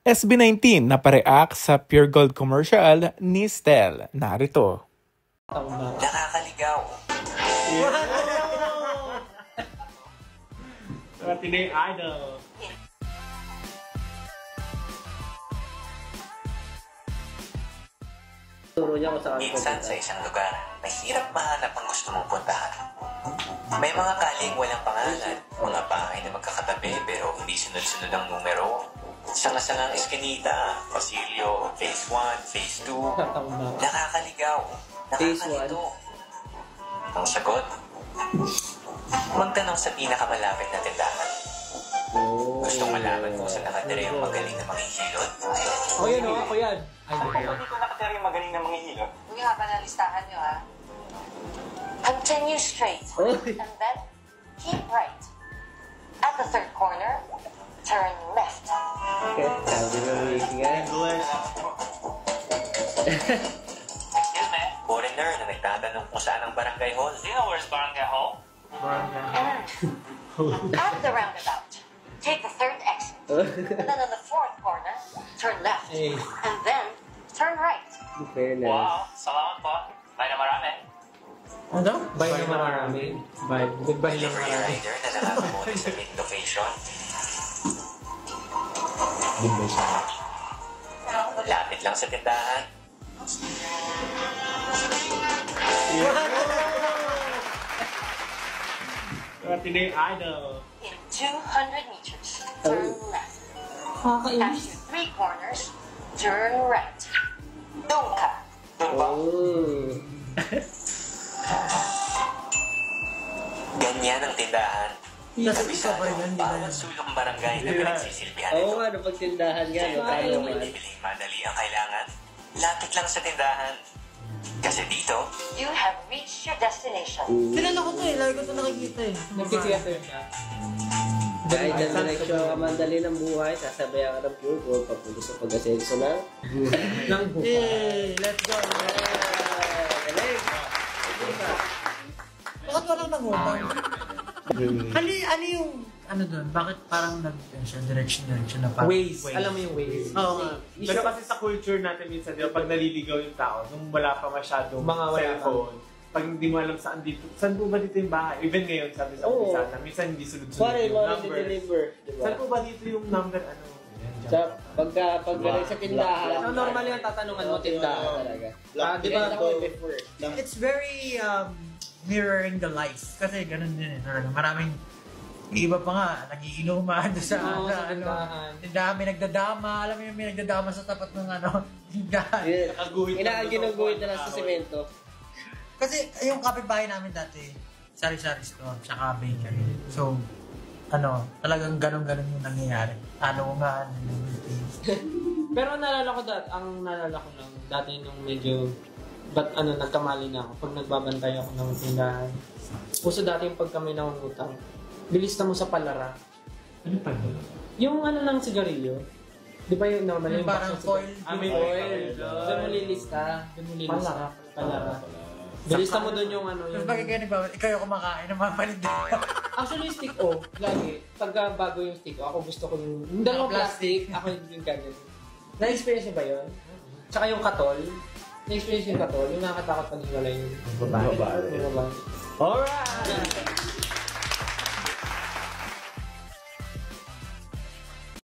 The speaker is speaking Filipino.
SB19 na pa-react sa Pure Gold commercial ni Stel. Narito. Nakakaligaw. Tinay idol. Minsan sa isang lugar, mahirap mahanap ang gusto mong puntahan. May mga kaling walang pangalan, mga bahay na magkakatabi pero hindi sunod-sunod ang numero. Sanga-sangang eskinita, pasilyo, phase 1, phase 2. Nakakaligaw. Nakakalito. Ang sagot? Magtanong sa pinakamalapit na tindahan. Gustong malaman kung saan nakatira yung magaling na manghihilot? O yan o, ako yan. Ako ba dito nakatira yung magaling na manghihilot? Huwag nga pa na listahan nyo, ha? Continue straight. And then, keep right. At the third corner, turn left. Okay, sabi na wiki nga. Excuse me, foreigner na nagtatanong kung saan ang barangay hall. Do you know where's barangay hall? And at the roundabout, take the third exit. And then on the fourth corner, turn left. And then, turn right. Fairness. Wow, salamat po. Bye na marami. Ano? Bye na marami. Bye. Goodbye na Delivery marami. rider na nakakabuti sa mid-location. Lapit lang sa tindahan. Tinay idol. In 200 meters, turn left. After 3 corners, turn right. Doon ka. Doon ba? Oh. Ganyan ang tindahan. Kabisado ang bawat sulok barangay na pinagsisilbihan Oo ito. nga, nung pagtindahan nga, no? Kaya Talo may man. bibiling madali ang kailangan, lapit lang sa tindahan. Kasi dito, You have reached your destination. Kilala ko to eh, lagi ko to nakikita eh. Nagkikiyasa siya. Kahit na direksyon ka mandali ng buhay, sasabayan ka ng pure gold papunta sa pag-asenso ng Nang buka. Yay! Let's go! galing. Bakit walang nangutang? Ano yung, ano doon? Bakit parang direction na parang? Waze. Alam mo yung waze. Oo nga. Pero kasi sa culture natin minsan, di ba, pag naliligaw yung tao, nung wala pa masyadong Mga wala cellphone, pag hindi mo alam saan dito, saan po ba dito yung bahay? Even ngayon, sabi sa Oo. umpisa, minsan hindi sunod-sunod Pare, yung mga number. deliver. Diba? Saan po ba dito yung number? Ano? Sa pag galing sa tindahan. So, normal yung tatanungan mo, tindahan talaga. Di ba? Before. It's very mirroring the life. Kasi ganun din eh. Talaga. Maraming iba pa nga, nagiinuman sa tindahan, may nagdadama. Alam mo yung may nagdadama sa tapat ng tindahan. Ginuguhit na lang sa semento. Kasi yung kapitbahay namin dati, sari-sari store, tsaka bakery. So, talagang ganun-ganun yung nangyayari. Pero naalala ko dati nung medyo nagkamali na ako pag nagbabantay ako ng tindahan. Puso dati yung pag kami nangungutang, bilis na mo sa palara. Ano pa ba? Yung ng sigarilyo, di ba yung normal yung parang box ng foil. sigarilyo? May foil. Doon mo lilista. Palara. Bilista mo doon yung Tapos bakit kayo nagbabalik? Ikaw yung kumakain ng mga panindahan. Actually, yung stick O, lagi. Pagka bago yung stick O, ako gusto ko yung dalawang plastic, ako yung ganyan. Na-experience niyo ba yun? Tsaka yung katol. Na-experience yung katol, yung nakakatakot pag hiwalay yung babae. Alright!